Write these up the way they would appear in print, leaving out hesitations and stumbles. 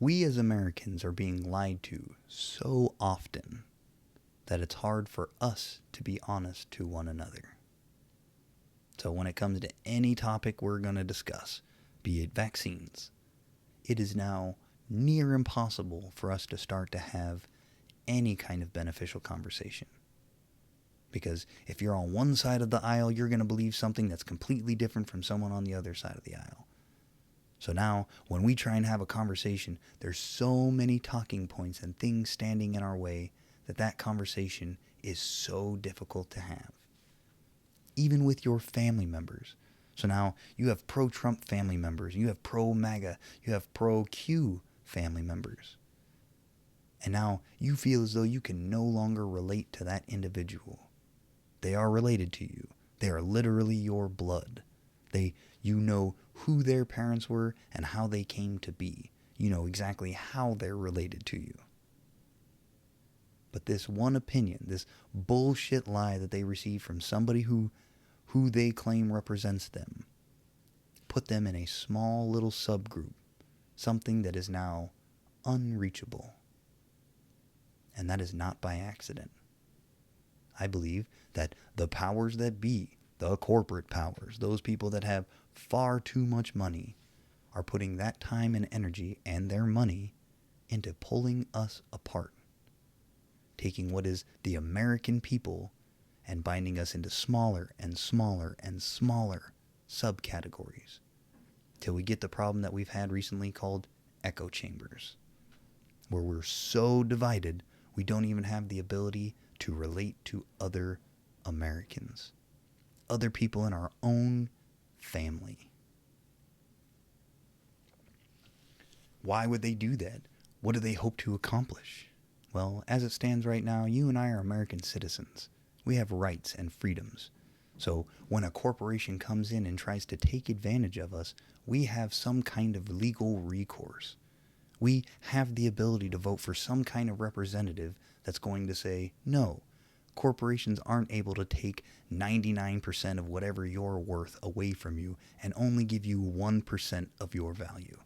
We as Americans are being lied to so often that it's hard for us to be honest to one another. So when it comes to any topic we're going to discuss, be it vaccines, it is now near impossible for us to start to have any kind of beneficial conversation. Because if you're on one side of the aisle, you're going to believe something that's completely different from someone on the other side of the aisle. So now, when we try and have a conversation, there's so many talking points and things standing in our way that conversation is so difficult to have. Even with your family members. So now, you have pro-Trump family members, you have pro-MAGA, you have pro-Q family members. And now, you feel as though you can no longer relate to that individual. They are related to you. They are literally your blood. You know who their parents were and how they came to be. You know exactly how they're related to you. But this one opinion, this bullshit lie that they receive from somebody who they claim represents them, put them in a small little subgroup, something that is now unreachable. And that is not by accident. I believe that the powers that be, the corporate powers, those people that have far too much money, are putting that time and energy and their money into pulling us apart. Taking what is the American people and binding us into smaller and smaller and smaller subcategories till we get the problem that we've had recently called echo chambers, where we're so divided we don't even have the ability to relate to other Americans, other people in our own family. Why would they do that? What do they hope to accomplish? Well, as it stands right now, you and I are American citizens. We have rights and freedoms. So when a corporation comes in and tries to take advantage of us, we have some kind of legal recourse. We have the ability to vote for some kind of representative that's going to say, no, corporations aren't able to take 99% of whatever you're worth away from you and only give you 1% of your value.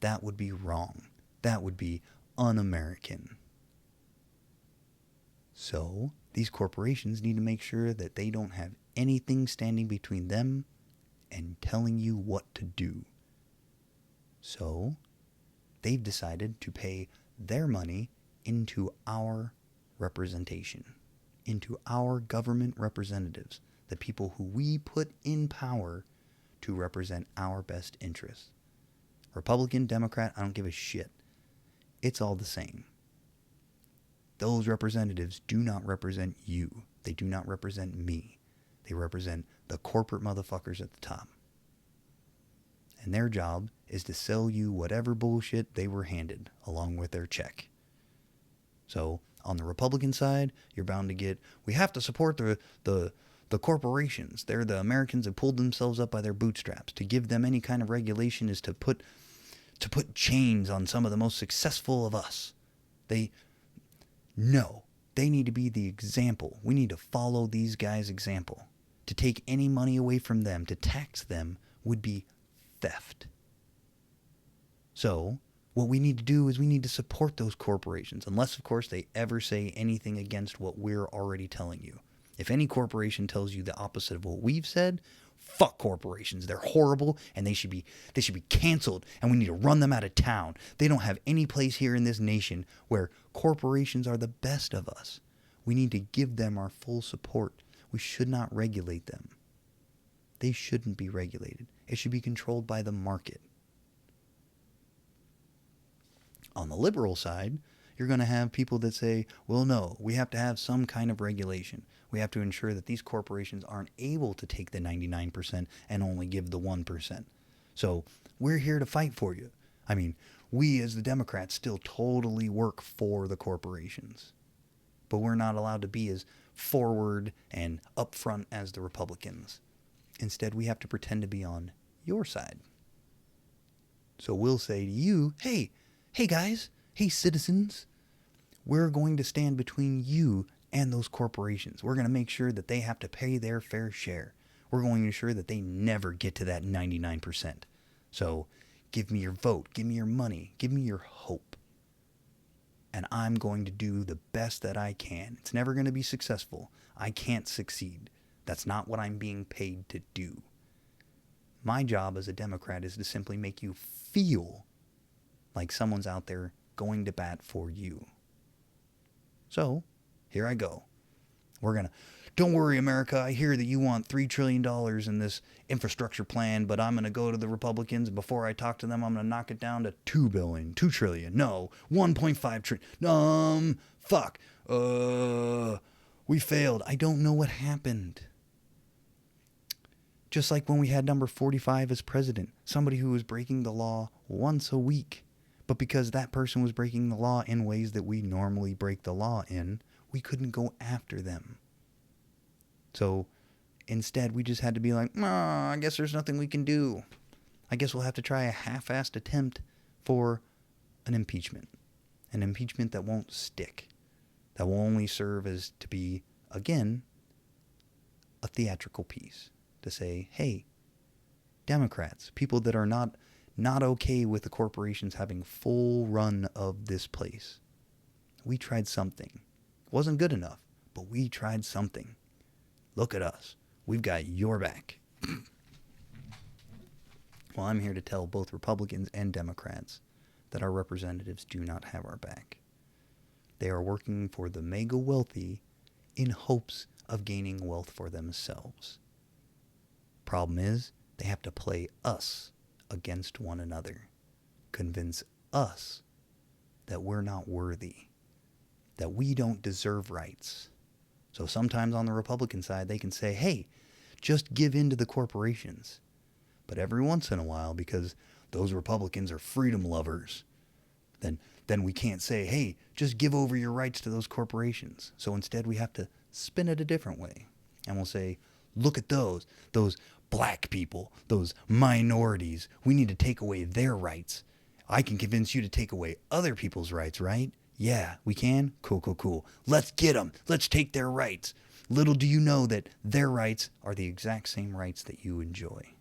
That would be wrong. That would be un-American. So, these corporations need to make sure that they don't have anything standing between them and telling you what to do. So, they've decided to pay their money into our representation, into our government representatives, the people who we put in power to represent our best interests. Republican, Democrat, I don't give a shit. It's all the same. Those representatives do not represent you. They do not represent me. They represent the corporate motherfuckers at the top. And their job is to sell you whatever bullshit they were handed along with their check. So, on the Republican side, you're bound to get, we have to support the corporations. They're the Americans that pulled themselves up by their bootstraps. To give them any kind of regulation is to put chains on some of the most successful of us. No, they need to be the example. We need to follow these guys' example. To take any money away from them, to tax them, would be theft. So, what we need to do is we need to support those corporations, unless, of course, they ever say anything against what we're already telling you. If any corporation tells you the opposite of what we've said, fuck corporations. They're horrible, and they should be canceled, and we need to run them out of town. They don't have any place here in this nation where corporations are the best of us. We need to give them our full support. We should not regulate them. They shouldn't be regulated. It should be controlled by the market. On the liberal side, you're going to have people that say, well, no, we have to have some kind of regulation. We have to ensure that these corporations aren't able to take the 99% and only give the 1%. So we're here to fight for you. I mean, we as the Democrats still totally work for the corporations. But we're not allowed to be as forward and upfront as the Republicans. Instead, we have to pretend to be on your side. So we'll say to you, hey guys, hey citizens, we're going to stand between you and those corporations. We're going to make sure that they have to pay their fair share. We're going to ensure that they never get to that 99%. So Give me your vote. Give me your money. Give me your hope. And I'm going to do the best that I can. It's never going to be successful. I can't succeed. That's not what I'm being paid to do. My job as a Democrat is to simply make you feel like someone's out there going to bat for you. So, here I go. Don't worry, America, I hear that you want $3 trillion in this infrastructure plan, but I'm going to go to the Republicans, and before I talk to them, I'm going to knock it down to $2 trillion. No, 1.5 trillion. Fuck. We failed. I don't know what happened. Just like when we had number 45 as president, somebody who was breaking the law once a week. But because that person was breaking the law in ways that we normally break the law in, we couldn't go after them. So instead, we just had to be like, I guess there's nothing we can do. I guess we'll have to try a half-assed attempt for an impeachment. An impeachment that won't stick. That will only serve as to be, again, a theatrical piece. To say, hey, Democrats, people that are not okay with the corporations having full run of this place. We tried something. It wasn't good enough, but we tried something. Look at us. We've got your back. Well, I'm here to tell both Republicans and Democrats that our representatives do not have our back. They are working for the mega wealthy in hopes of gaining wealth for themselves. Problem is, they have to play us against one another. Convince us that we're not worthy. That we don't deserve rights. So sometimes on the Republican side, they can say, hey, just give in to the corporations. But every once in a while, because those Republicans are freedom lovers, then we can't say, hey, just give over your rights to those corporations. So instead, we have to spin it a different way. And we'll say, look at those black people, those minorities. We need to take away their rights. I can convince you to take away other people's rights, right? Yeah, we can? Cool. Let's get them. Let's take their rights. Little do you know that their rights are the exact same rights that you enjoy.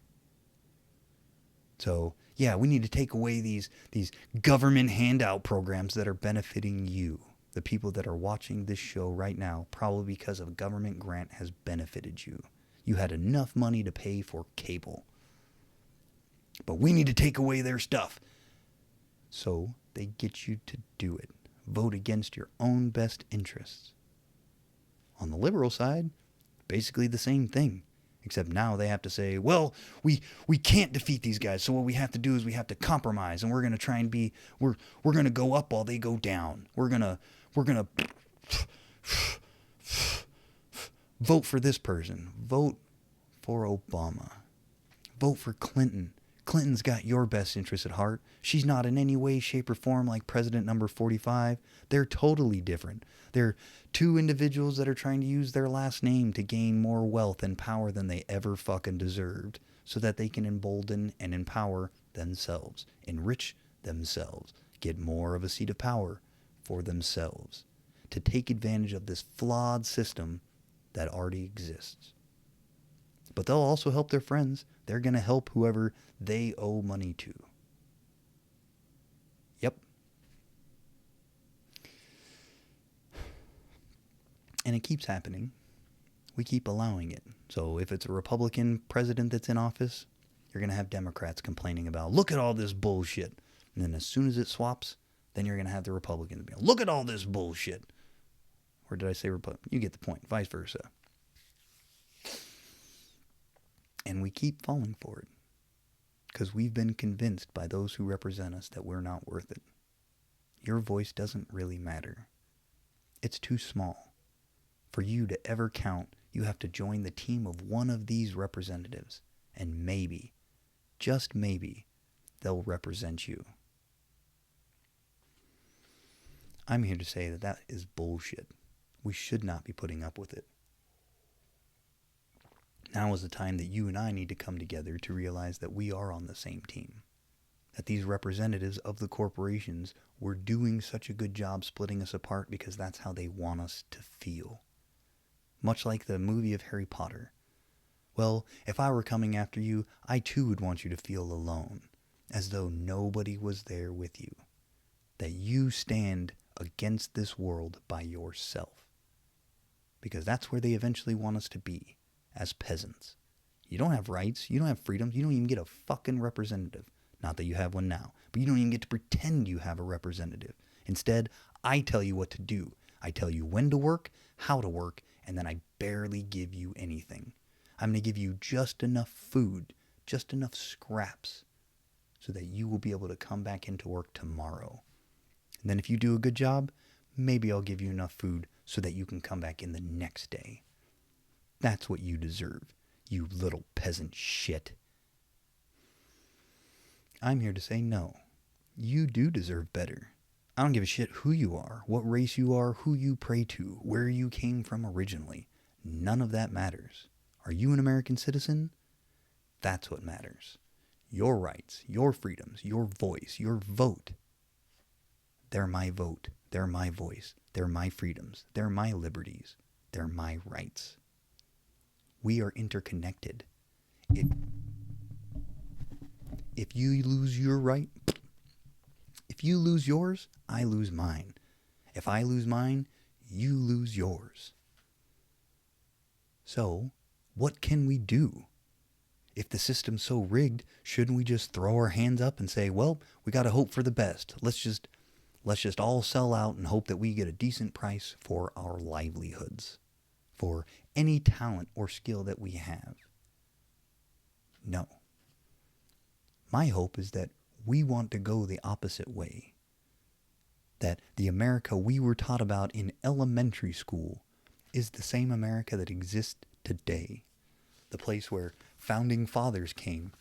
So, yeah, we need to take away these government handout programs that are benefiting you. The people that are watching this show right now, probably because a government grant has benefited you. You had enough money to pay for cable. But we need to take away their stuff. So they get you to do it. Vote against your own best interests. On the liberal side, basically the same thing. Except now they have to say, well, we can't defeat these guys. So what we have to do is we have to compromise. And we're going to try and we're going to go up while they go down. We're going to vote for this person. Vote for Obama. Vote for Clinton. Clinton's got your best interest at heart. She's not in any way, shape, or form like President number 45. They're totally different. They're two individuals that are trying to use their last name to gain more wealth and power than they ever fucking deserved so that they can embolden and empower themselves, enrich themselves, get more of a seat of power for themselves, to take advantage of this flawed system that already exists. But they'll also help their friends. They're going to help whoever they owe money to. Yep. And it keeps happening. We keep allowing it. So if it's a Republican president that's in office, you're going to have Democrats complaining about, look at all this bullshit. And then as soon as it swaps, then you're going to have the Republicans be like, look at all this bullshit. Or did I say Republican? You get the point. Vice versa. And we keep falling for it because we've been convinced by those who represent us that we're not worth it. Your voice doesn't really matter. It's too small. For you to ever count, you have to join the team of one of these representatives, and maybe, just maybe, they'll represent you. I'm here to say that that is bullshit. We should not be putting up with it. Now is the time that you and I need to come together to realize that we are on the same team. That these representatives of the corporations were doing such a good job splitting us apart because that's how they want us to feel. Much like the movie of Harry Potter. Well, if I were coming after you, I too would want you to feel alone. as though nobody was there with you, that you stand against this world by yourself. Because that's where they eventually want us to be, as peasants. You don't have rights, you don't have freedoms, you don't even get a fucking representative. Not that you have one now, but you don't even get to pretend you have a representative. Instead, I tell you what to do. I tell you when to work, how to work, and then I barely give you anything. I'm going to give you just enough food, just enough scraps, so that you will be able to come back into work tomorrow. And then if you do a good job, maybe I'll give you enough food so that you can come back in the next day. That's what you deserve, you little peasant shit. I'm here to say no. You do deserve better. I don't give a shit who you are, what race you are, who you pray to, where you came from originally. None of that matters. Are you an American citizen? That's what matters. Your rights, your freedoms, your voice, your vote. They're my vote. They're my voice. They're my freedoms. They're my liberties. They're my rights. We are interconnected. If you lose your right, if you lose yours, I lose mine. If I lose mine, you lose yours. So, what can we do? If the system's so rigged, shouldn't we just throw our hands up and say, well, we got to hope for the best. Let's just all sell out and hope that we get a decent price for our livelihoods, for any talent or skill that we have. No. My hope is that we want to go the opposite way. That the America we were taught about in elementary school is the same America that exists today. The place where founding fathers came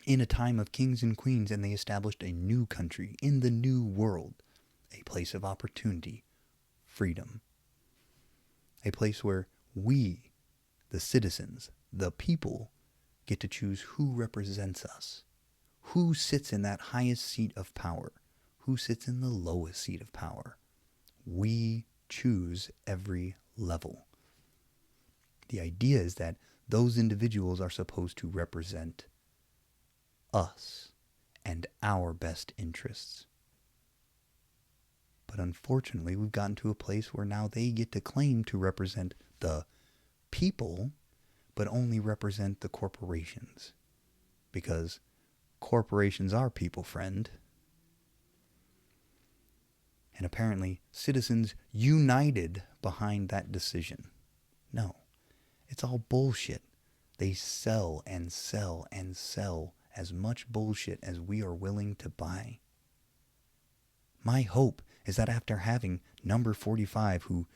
in a time of kings and queens, and they established a new country in the new world. A place of opportunity, freedom. A place where we, the citizens, the people, get to choose who represents us. Who sits in that highest seat of power? Who sits in the lowest seat of power? We choose every level. The idea is that those individuals are supposed to represent us and our best interests. But unfortunately, we've gotten to a place where now they get to claim to represent the people, but only represent the corporations. Because corporations are people, friend. And apparently, citizens united behind that decision. No, it's all bullshit. They sell and sell and sell as much bullshit as we are willing to buy. My hope is that after having number 45, who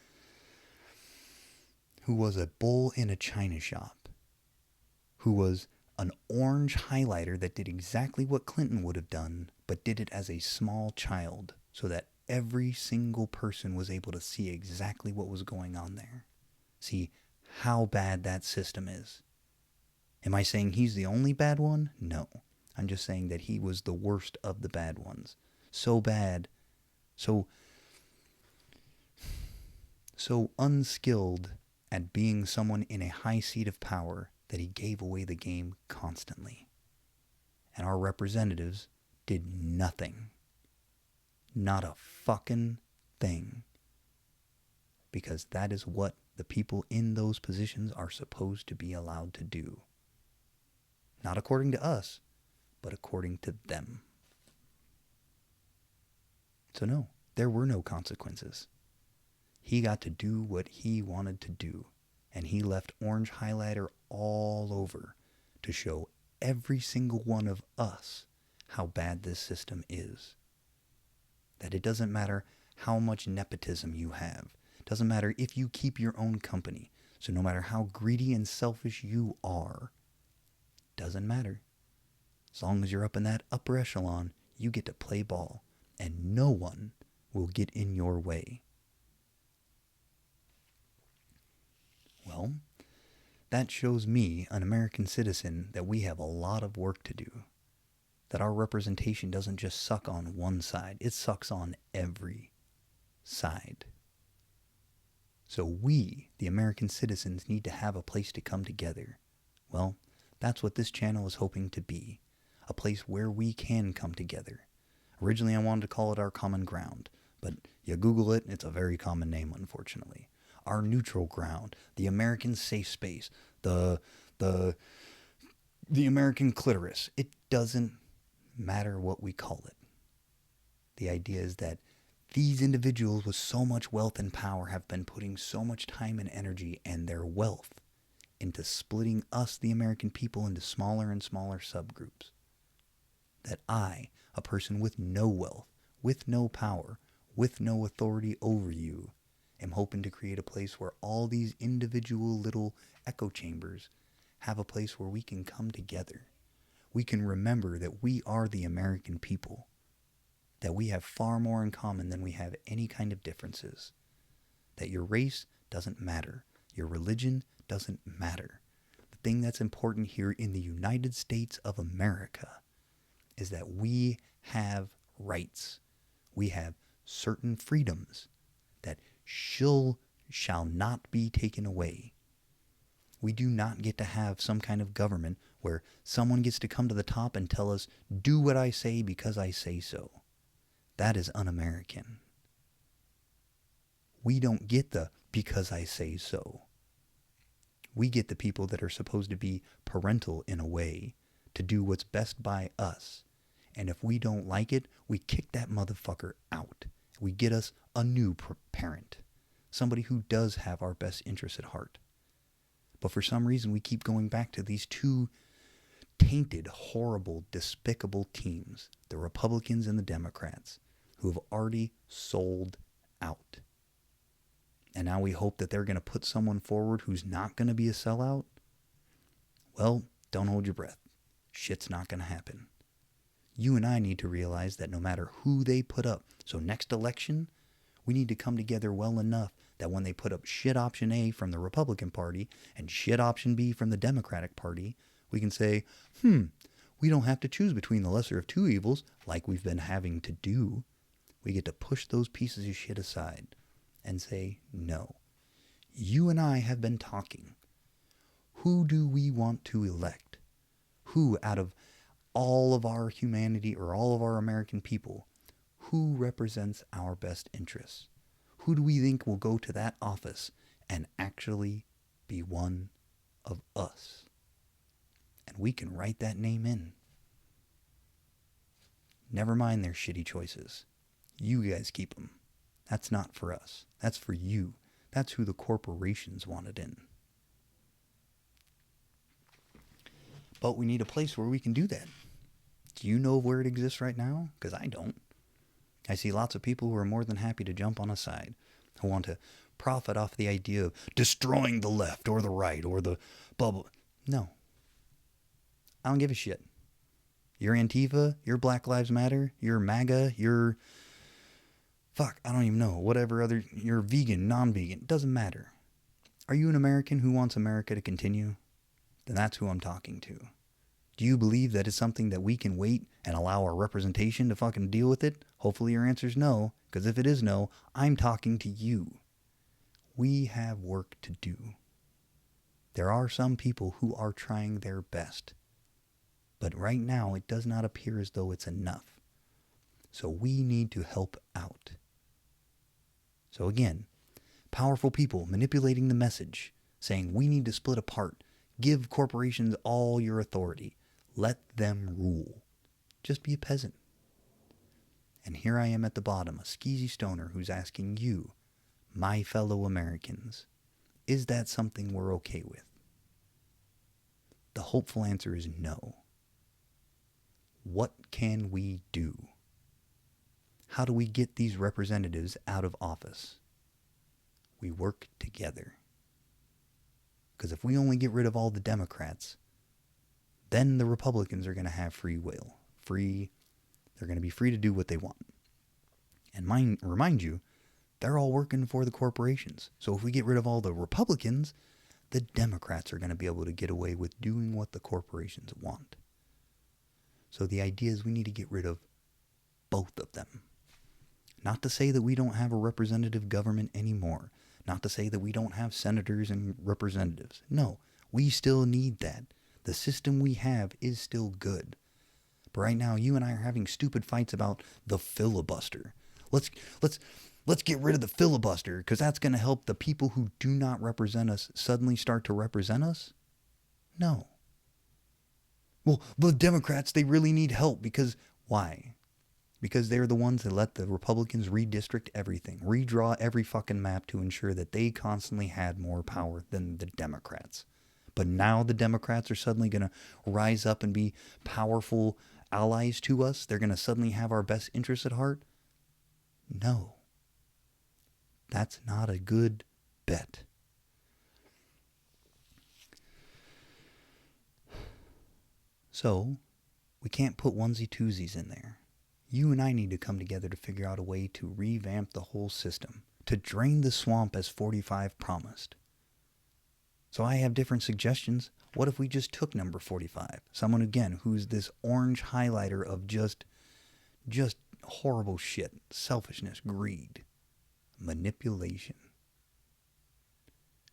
was a bull in a china shop, who was an orange highlighter that did exactly what Clinton would have done, but did it as a small child, so that every single person was able to see exactly what was going on there. See how bad that system is. Am I saying he's the only bad one? No. I'm just saying that he was the worst of the bad ones. So bad, so unskilled at being someone in a high seat of power that he gave away the game constantly. And our representatives did nothing. Not a fucking thing. Because that is what the people in those positions are supposed to be allowed to do. Not according to us, but according to them. So no, there were no consequences. He got to do what he wanted to do, and he left orange highlighter all over to show every single one of us how bad this system is. That it doesn't matter how much nepotism you have. It doesn't matter if you keep your own company. So no matter how greedy and selfish you are, doesn't matter. As long as you're up in that upper echelon, you get to play ball, and no one will get in your way. Well, that shows me, an American citizen, that we have a lot of work to do. That our representation doesn't just suck on one side, it sucks on every side. So we, the American citizens, need to have a place to come together. Well, that's what this channel is hoping to be. a place where we can come together. Originally, I wanted to call it our common ground, but you Google it, it's a very common name, unfortunately. Our neutral ground, the American safe space, the American clitoris. It doesn't matter what we call it. The idea is that these individuals with so much wealth and power have been putting so much time and energy and their wealth into splitting us, the American people, into smaller and smaller subgroups. That I, a person with no wealth, with no power, with no authority over you, am hoping to create a place where all these individual little echo chambers have a place where we can come together. We can remember that we are the American people, that we have far more in common than we have any kind of differences, that your race doesn't matter, your religion doesn't matter. The thing that's important here in the United States of America is that we have rights. We have certain freedoms that shall not be taken away. We do not get to have some kind of government where someone gets to come to the top and tell us, do what I say because I say so. That is un-American. We don't get the because I say so. We get the people that are supposed to be parental in a way to do what's best by us. And if we don't like it, we kick that motherfucker out. We get us a new parent. Somebody who does have our best interests at heart. But for some reason, we keep going back to these two tainted, horrible, despicable teams, the Republicans and the Democrats, who have already sold out. And now we hope that they're going to put someone forward who's not going to be a sellout? Well, don't hold your breath. Shit's not going to happen. You and I need to realize that no matter who they put up, so next election, we need to come together well enough that when they put up shit option A from the Republican Party and shit option B from the Democratic Party, we can say, we don't have to choose between the lesser of two evils like we've been having to do. We get to push those pieces of shit aside and say, no. You and I have been talking. Who do we want to elect? Who out of all of our humanity or all of our American people, who represents our best interests? Who do we think will go to that office and actually be one of us? And we can write that name in. Never mind their shitty choices. You guys keep them. That's not for us. That's for you. That's who the corporations wanted in. But we need a place where we can do that. Do you know where it exists right now? Because I don't. I see lots of people who are more than happy to jump on a side, who want to profit off the idea of destroying the left or the right or the bubble. No. I don't give a shit. You're Antifa, you're Black Lives Matter, you're MAGA, you're... I don't even know. Whatever other... You're vegan, non-vegan. Doesn't matter. Are you an American who wants America to continue? Then that's who I'm talking to. Do you believe that it's something that we can wait and allow our representation to fucking deal with it? Hopefully your answer is no, because if it is no, I'm talking to you. We have work to do. There are some people who are trying their best. But right now, it does not appear as though it's enough. So we need to help out. So again, powerful people manipulating the message, saying we need to split apart, give corporations all your authority, let them rule. Just be a peasant. And here I am at the bottom, a skeezy stoner who's asking you, my fellow Americans, is that something we're okay with? The hopeful answer is no. What can we do? How do we get these representatives out of office? We work together. Because if we only get rid of all the Democrats, then the Republicans are going to have free will. They're going to be free to do what they want. And remind you, they're all working for the corporations. So if we get rid of all the Republicans, the Democrats are going to be able to get away with doing what the corporations want. So the idea is we need to get rid of both of them. Not to say that we don't have a representative government anymore. Not to say that we don't have senators and representatives. No, we still need that. The system we have is still good. But right now, you and I are having stupid fights about the filibuster. Let's let's get rid of the filibuster because that's going to help the people who do not represent us suddenly start to represent us. No. Well, the Democrats, they really need help because why? Because they're the ones that let the Republicans redistrict everything, redraw every fucking map to ensure that they constantly had more power than the Democrats. But now the Democrats are suddenly going to rise up and be powerful allies to us. They're going to suddenly have our best interests at heart. No. That's not a good bet. So, we can't put onesie-twosies in there. You and I need to come together to figure out a way to revamp the whole system, to drain the swamp as 45 promised. So I have different suggestions. What if we just took number 45? Someone, again, who's this orange highlighter of just horrible shit, selfishness, greed, manipulation.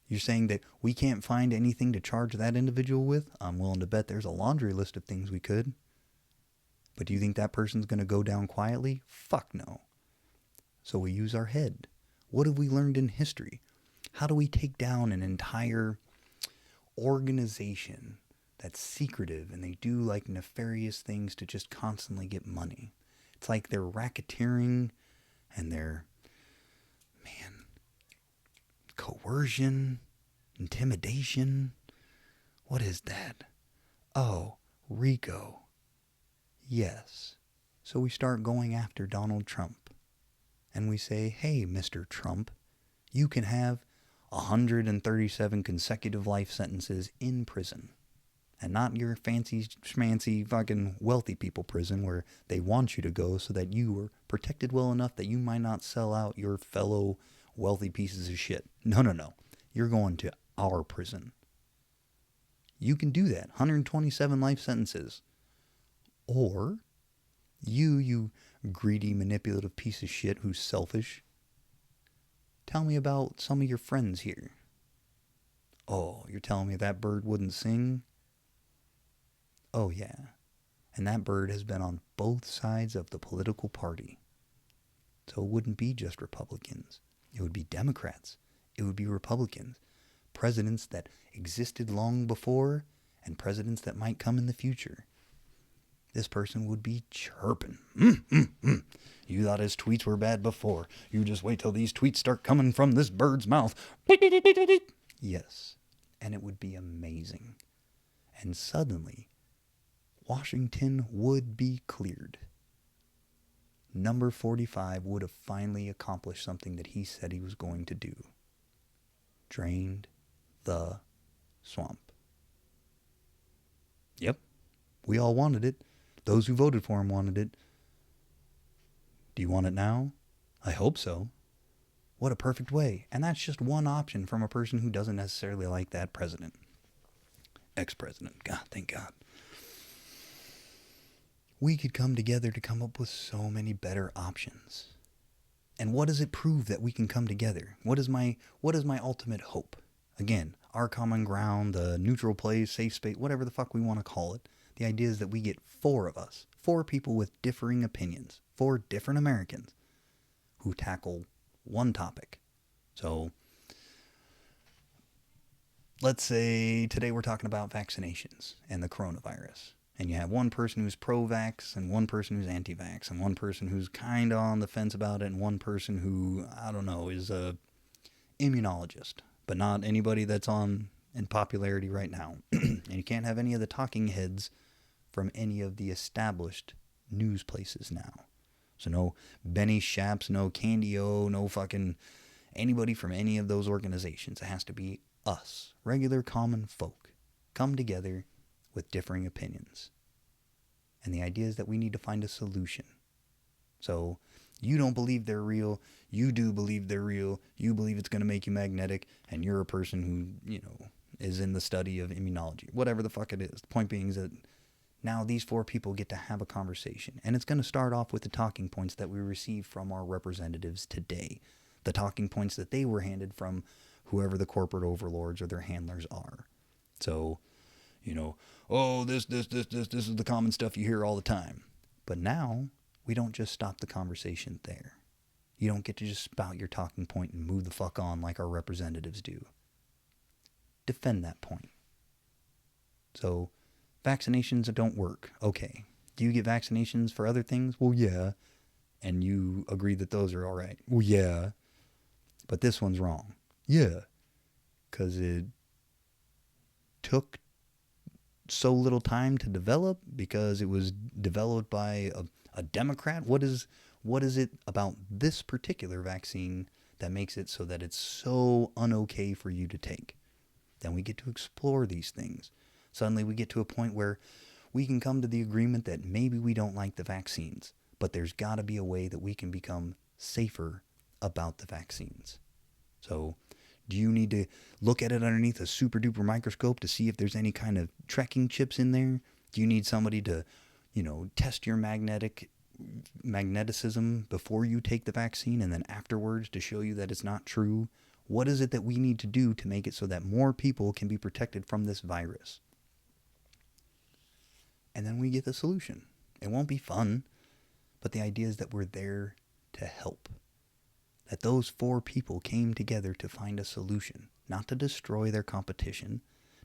You're saying that we can't find anything to charge that individual with? I'm willing to bet there's a laundry list of things we could. But do you think that person's going to go down quietly? Fuck no. So we use our head. What have we learned in history? How do we take down an entire organization that's secretive and they do like nefarious things to just constantly get money? It's like they're racketeering and they're, coercion, intimidation. What is that? Oh, RICO. Yes. So we start going after Donald Trump. And we say, hey, Mr. Trump, you can have 137 consecutive life sentences in prison. And not your fancy, schmancy, fucking wealthy people prison where they want you to go so that you are protected well enough that you might not sell out your fellow wealthy pieces of shit. No. You're going to our prison. You can do that. 127 life sentences. Or you greedy, manipulative piece of shit who's selfish, tell me about some of your friends here. Oh, you're telling me that bird wouldn't sing? Oh, yeah. And that bird has been on both sides of the political party. So it wouldn't be just Republicans. It would be Democrats. It would be Republicans. Presidents that existed long before and presidents that might come in the future. This person would be chirping. You thought his tweets were bad before. You just wait till these tweets start coming from this bird's mouth. Yes. And it would be amazing. And suddenly, Washington would be cleared. Number 45 would have finally accomplished something that he said he was going to do. Drained the swamp. Yep. We all wanted it. Those who voted for him wanted it. Do you want it now? I hope so. What a perfect way. And that's just one option from a person who doesn't necessarily like that president. Ex-president. God, thank God. We could come together to come up with so many better options. And what does it prove that we can come together? What is my ultimate hope? Again, our common ground, the neutral place, safe space, whatever the fuck we want to call it. The idea is that we get 4 of us, 4 people with differing opinions, 4 different Americans who tackle one topic. So, let's say today we're talking about vaccinations and the coronavirus. And you have one person who's pro-vax and one person who's anti-vax and one person who's kind of on the fence about it and one person who, I don't know, is a immunologist, but not anybody that's in popularity right now. And you can't have any of the talking heads from any of the established news places now. So no Benny Shaps, no Candy O, no fucking anybody from any of those organizations. It has to be us, regular common folk, come together with differing opinions. And the idea is that we need to find a solution. So you don't believe they're real. You do believe they're real. You believe it's going to make you magnetic. And you're a person who, is in the study of immunology. Whatever the fuck it is. The point being is that now these 4 people get to have a conversation. And it's going to start off with the talking points that we receive from our representatives today. The talking points that they were handed from whoever the corporate overlords or their handlers are. So, You know, oh, this is the common stuff you hear all the time. But now, we don't just stop the conversation there. You don't get to just spout your talking point and move the fuck on like our representatives do. Defend that point. So, vaccinations don't work. Okay. Do you get vaccinations for other things? Well, yeah. And you agree that those are all right. Well, yeah. But this one's wrong. Yeah. Because it took so little time to develop, because it was developed by a Democrat. What is it about this particular vaccine that makes it so that it's so un-okay for you to take? Then we get to explore these things. Suddenly we get to a point where we can come to the agreement that maybe we don't like the vaccines, but there's got to be a way that we can become safer about the vaccines. So, do you need to look at it underneath a super duper microscope to see if there's any kind of tracking chips in there? Do you need somebody to, test your magneticism before you take the vaccine and then afterwards to show you that it's not true? What is it that we need to do to make it so that more people can be protected from this virus? And then we get the solution. It won't be fun, but the idea is that we're there to help. That those 4 people came together to find a solution, not to destroy their competition,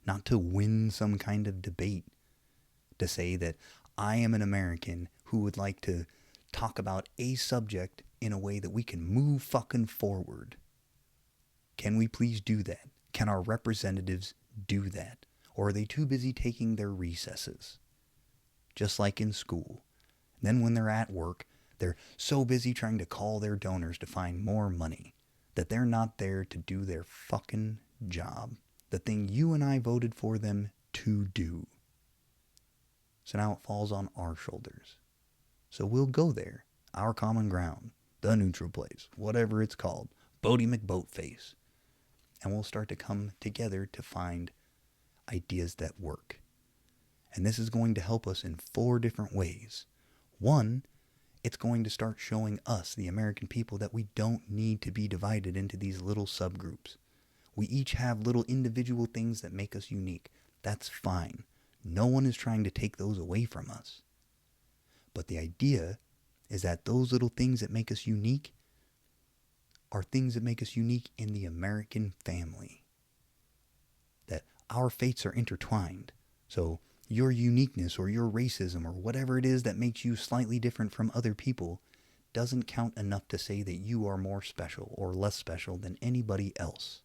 not to win some kind of debate, to say that I am an American who would like to talk about a subject in a way that we can move fucking forward. Can we please do that? Can our representatives do that? Or are they too busy taking their recesses? Just like in school. Then when they're at work, they're so busy trying to call their donors to find more money that they're not there to do their fucking job. The thing you and I voted for them to do. So now it falls on our shoulders. So we'll go there, our common ground, the neutral place, whatever it's called, Bodie McBoatface. And we'll start to come together to find ideas that work. And this is going to help us in 4 different ways. 1, it's going to start showing us, the American people, that we don't need to be divided into these little subgroups. We each have little individual things that make us unique. That's fine. No one is trying to take those away from us. But the idea is that those little things that make us unique are things that make us unique in the American family. That our fates are intertwined. So your uniqueness or your racism or whatever it is that makes you slightly different from other people doesn't count enough to say that you are more special or less special than anybody else.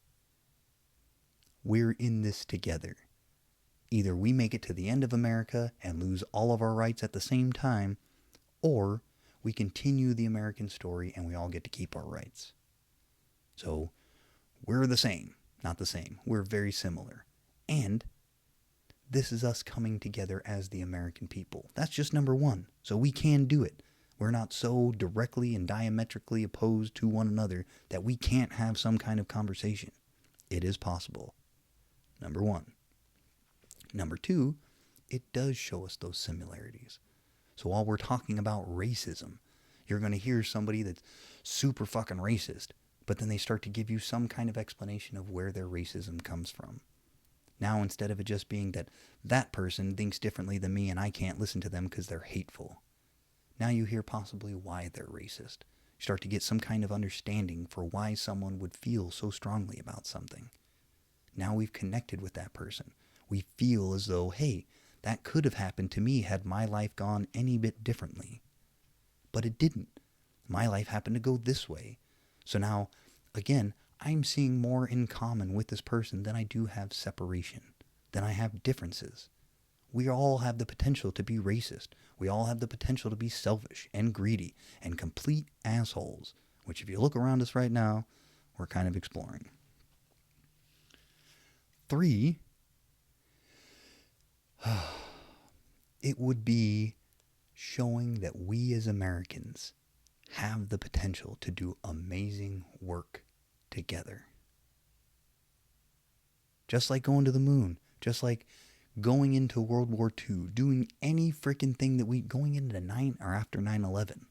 We're in this together. Either we make it to the end of America and lose all of our rights at the same time, or we continue the American story and we all get to keep our rights. So we're the same, not the same. We're very similar. And this is us coming together as the American people. That's just number 1. So we can do it. We're not so directly and diametrically opposed to one another that we can't have some kind of conversation. It is possible. Number 1. Number 2, it does show us those similarities. So while we're talking about racism, you're going to hear somebody that's super fucking racist, but then they start to give you some kind of explanation of where their racism comes from. Now, instead of it just being that that person thinks differently than me and I can't listen to them because they're hateful, now you hear possibly why they're racist. You start to get some kind of understanding for why someone would feel so strongly about something. Now we've connected with that person. We feel as though, hey, that could have happened to me had my life gone any bit differently. But it didn't. My life happened to go this way. So now, again, I'm seeing more in common with this person than I do have separation, than I have differences. We all have the potential to be racist. We all have the potential to be selfish and greedy and complete assholes, which if you look around us right now, we're kind of exploring. 3, it would be showing that we as Americans have the potential to do amazing work together. Just like going to the moon, just like going into World War II, doing any freaking thing that going into after 9/11.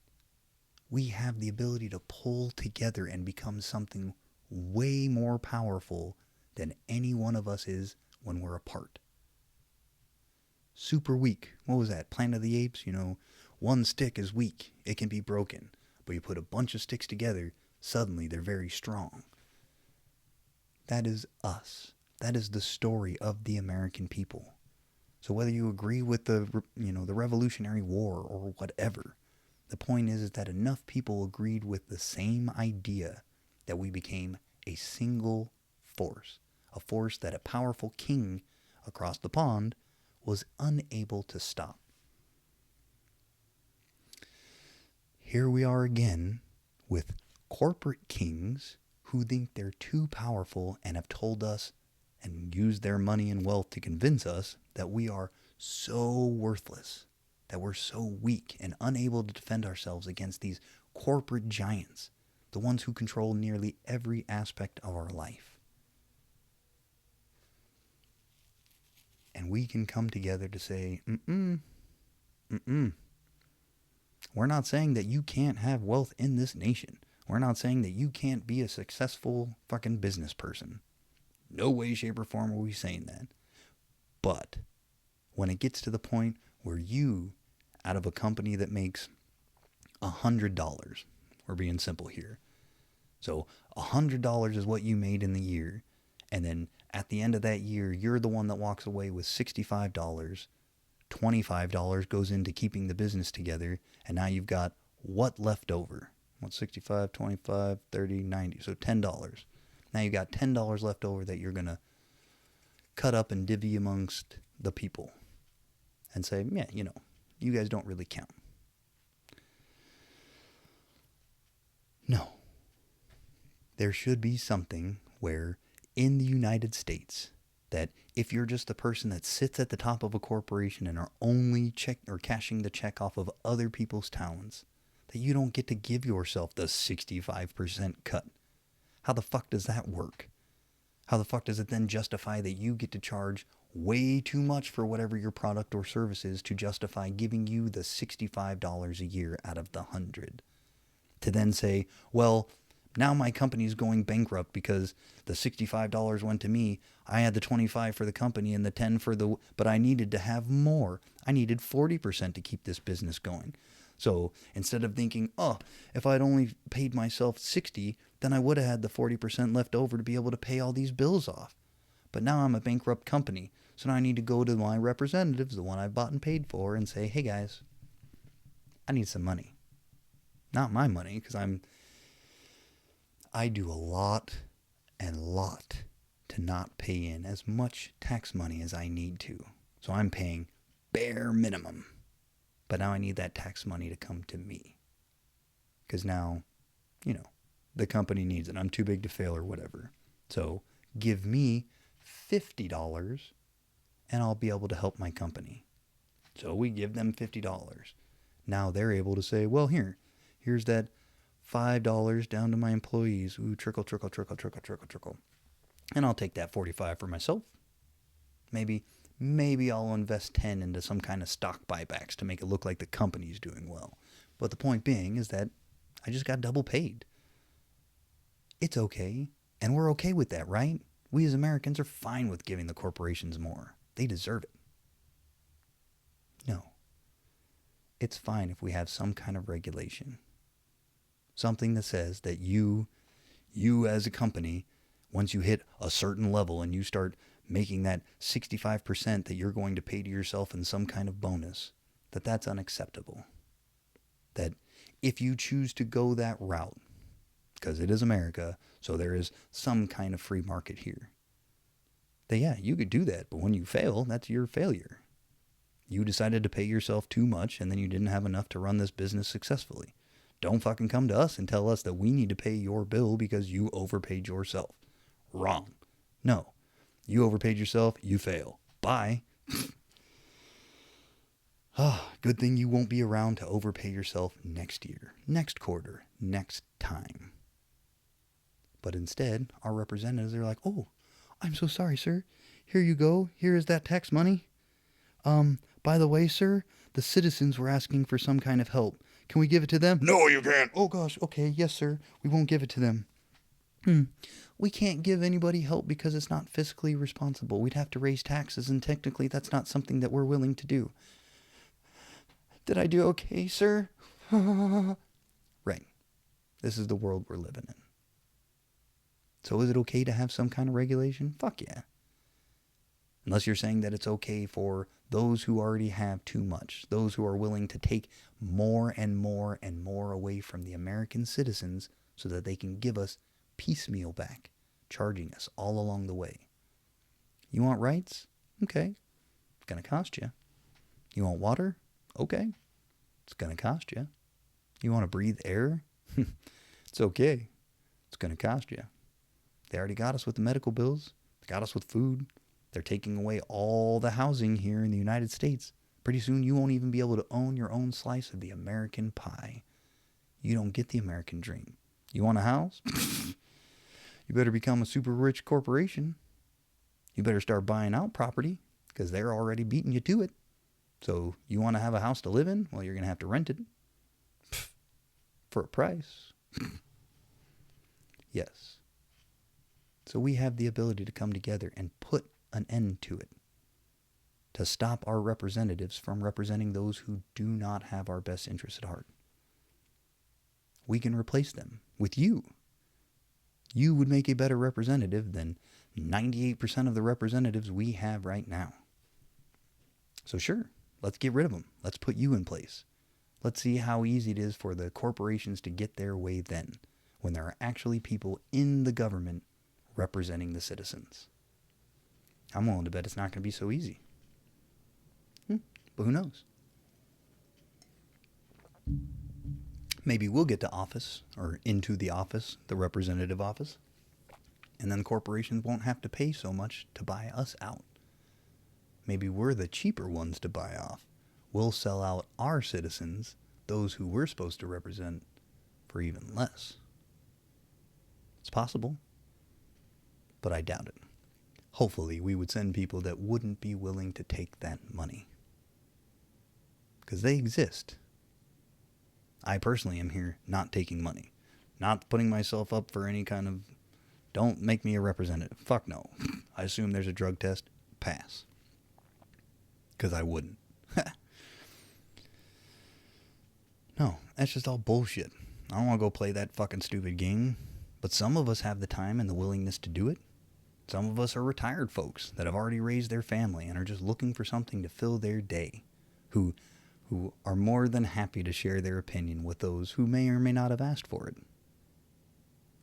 We have the ability to pull together and become something way more powerful than any one of us is when we're apart. super weak. What was that? Planet of the Apes? One stick is weak. It can be broken. But you put a bunch of sticks together, suddenly they're very strong. That is us. That is the story of the American people. So whether you agree with the Revolutionary War or whatever, the point is that enough people agreed with the same idea that we became a single force, a force that a powerful king across the pond was unable to stop. Here we are again with corporate kings who think they're too powerful and have told us and used their money and wealth to convince us that we are so worthless, that we're so weak and unable to defend ourselves against these corporate giants, the ones who control nearly every aspect of our life. And we can come together to say, we're not saying that you can't have wealth in this nation. We're not saying that you can't be a successful fucking business person. No way, shape, or form are we saying that. But when it gets to the point where you, out of a company that makes $100, we're being simple here. So $100 is what you made in the year. And then at the end of that year, you're the one that walks away with $65. $25 goes into keeping the business together. And now you've got what left over? What's 65, 25, 30, 90? So $10. Now you've got $10 left over that you're going to cut up and divvy amongst the people and say, yeah, you guys don't really count. No. There should be something where in the United States that if you're just the person that sits at the top of a corporation and are only cashing the check off of other people's talents, that you don't get to give yourself the 65% cut. How the fuck does that work? How the fuck does it then justify that you get to charge way too much for whatever your product or service is to justify giving you the $65 a year out of the 100? To then say, well, now my company's going bankrupt because the $65 went to me. I had the 25 for the company and the 10 but I needed to have more. I needed 40% to keep this business going. So instead of thinking, if I'd only paid myself 60, then I would have had the 40% left over to be able to pay all these bills off. But now I'm a bankrupt company. So now I need to go to my representatives, the one I bought and paid for, and say, hey guys, I need some money. Not my money, because I do a lot to not pay in as much tax money as I need to. So I'm paying bare minimum. But now I need that tax money to come to me. Because now, the company needs it. I'm too big to fail or whatever. So give me $50 and I'll be able to help my company. So we give them $50. Now they're able to say, well, here's that $5 down to my employees. Ooh, trickle, trickle, trickle, trickle, trickle, trickle. And I'll take that 45 for myself. Maybe I'll invest 10 into some kind of stock buybacks to make it look like the company's doing well. But the point being is that I just got double paid. It's okay. And we're okay with that, right? We as Americans are fine with giving the corporations more. They deserve it. No. It's fine if we have some kind of regulation. Something that says that you as a company, once you hit a certain level and you start making that 65% that you're going to pay to yourself in some kind of bonus, that's unacceptable. That if you choose to go that route, because it is America, so there is some kind of free market here, that yeah, you could do that, but when you fail, that's your failure. You decided to pay yourself too much and then you didn't have enough to run this business successfully. Don't fucking come to us and tell us that we need to pay your bill because you overpaid yourself. Wrong. No. You overpaid yourself, you fail. Bye. Good thing you won't be around to overpay yourself next year, next quarter, next time. But instead, our representatives are like, oh, I'm so sorry, sir. Here you go. Here is that tax money. By the way, sir, the citizens were asking for some kind of help. Can we give it to them? No, you can't. Oh, gosh. Okay. Yes, sir. We won't give it to them. We can't give anybody help because it's not fiscally responsible. We'd have to raise taxes, and technically that's not something that we're willing to do. Did I do okay, sir? Right. This is the world we're living in. So is it okay to have some kind of regulation? Fuck yeah. Unless you're saying that it's okay for those who already have too much, those who are willing to take more and more and more away from the American citizens so that they can give us piecemeal back, charging us all along the way. You want rights? Okay. It's going to cost you. You want water? Okay. It's going to cost you. You want to breathe air? It's okay. It's going to cost you. They already got us with the medical bills. They got us with food. They're taking away all the housing here in the United States. Pretty soon you won't even be able to own your own slice of the American pie. You don't get the American dream. You want a house? You better become a super rich corporation. You better start buying out property because they're already beating you to it. So you want to have a house to live in? Well, you're going to have to rent it for a price. Yes. So we have the ability to come together and put an end to it, to stop our representatives from representing those who do not have our best interests at heart. We can replace them with you. You would make a better representative than 98% of the representatives we have right now. So sure, let's get rid of them. Let's put you in place. Let's see how easy it is for the corporations to get their way then, when there are actually people in the government representing the citizens. I'm willing to bet it's not going to be so easy. But who knows? Maybe we'll get to office, or into the office, the representative office, and then corporations won't have to pay so much to buy us out. Maybe we're the cheaper ones to buy off. We'll sell out our citizens, those who we're supposed to represent, for even less. It's possible, but I doubt it. Hopefully, we would send people that wouldn't be willing to take that money. Because they exist. I personally am here not taking money. Not putting myself up for any kind of, don't make me a representative. Fuck no. I assume there's a drug test. Pass. Because I wouldn't. No, that's just all bullshit. I don't want to go play that fucking stupid game. But some of us have the time and the willingness to do it. Some of us are retired folks that have already raised their family and are just looking for something to fill their day, who are more than happy to share their opinion with those who may or may not have asked for it.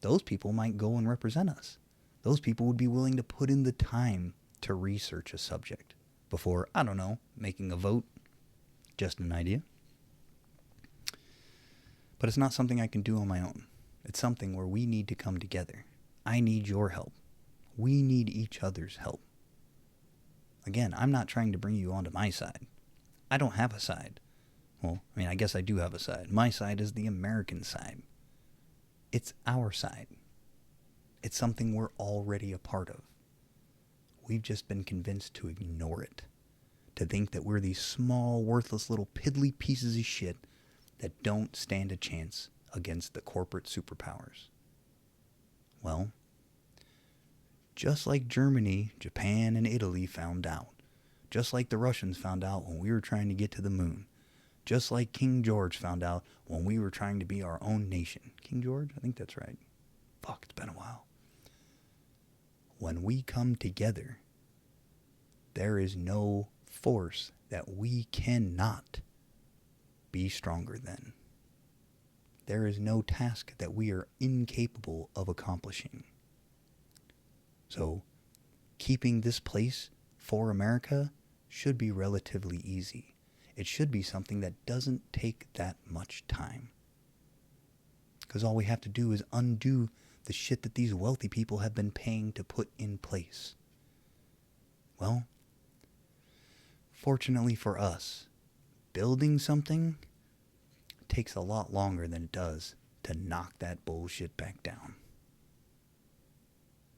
Those people might go and represent us. Those people would be willing to put in the time to research a subject before, I don't know, making a vote. Just an idea. But it's not something I can do on my own. It's something where we need to come together. I need your help. We need each other's help. Again, I'm not trying to bring you onto my side. I don't have a side. Well, I mean, I guess I do have a side. My side is the American side. It's our side. It's something we're already a part of. We've just been convinced to ignore it. To think that we're these small, worthless little piddly pieces of shit that don't stand a chance against the corporate superpowers. Well, just like Germany, Japan, and Italy found out. Just like the Russians found out when we were trying to get to the moon. Just like King George found out when we were trying to be our own nation. King George? I think that's right. Fuck, it's been a while. When we come together, there is no force that we cannot be stronger than. There is no task that we are incapable of accomplishing. So, keeping this place for America should be relatively easy. It should be something that doesn't take that much time. Because all we have to do is undo the shit that these wealthy people have been paying to put in place. Well, fortunately for us, building something takes a lot longer than it does to knock that bullshit back down.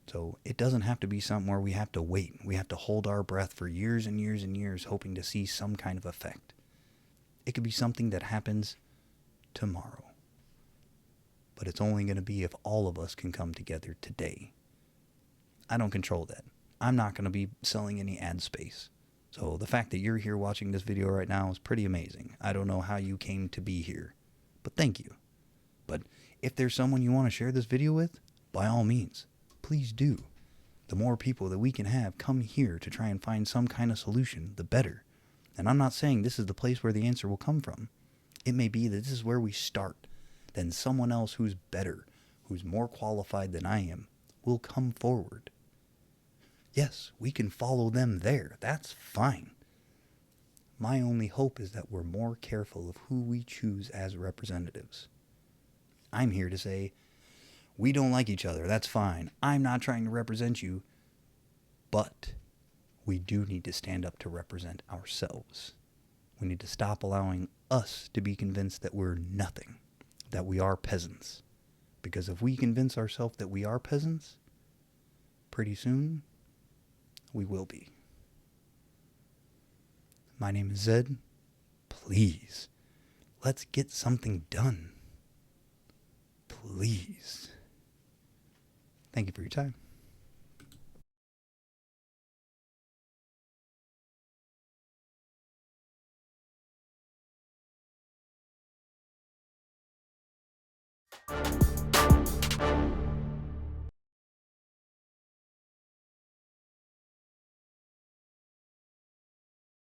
So it doesn't have to be something where we have to wait. We have to hold our breath for years and years and years hoping to see some kind of effect. It could be something that happens tomorrow. but it's only going to be if all of us can come together today. I don't control that. I'm not going to be selling any ad space. So the fact that you're here watching this video right now is pretty amazing. I don't know how you came to be here, but thank you. But if there's someone you want to share this video with, by all means, please do. The more people that we can have come here to try and find some kind of solution, the better. And I'm not saying this is the place where the answer will come from. It may be that this is where we start. Then someone else who's better, who's more qualified than I am, will come forward. Yes, we can follow them there. That's fine. My only hope is that we're more careful of who we choose as representatives. I'm here to say, we don't like each other. That's fine. I'm not trying to represent you. But we do need to stand up to represent ourselves. We need to stop allowing us to be convinced that we're nothing, that we are peasants. Because if we convince ourselves that we are peasants, pretty soon, we will be. My name is Zed. Please, let's get something done. Please. Thank you for your time.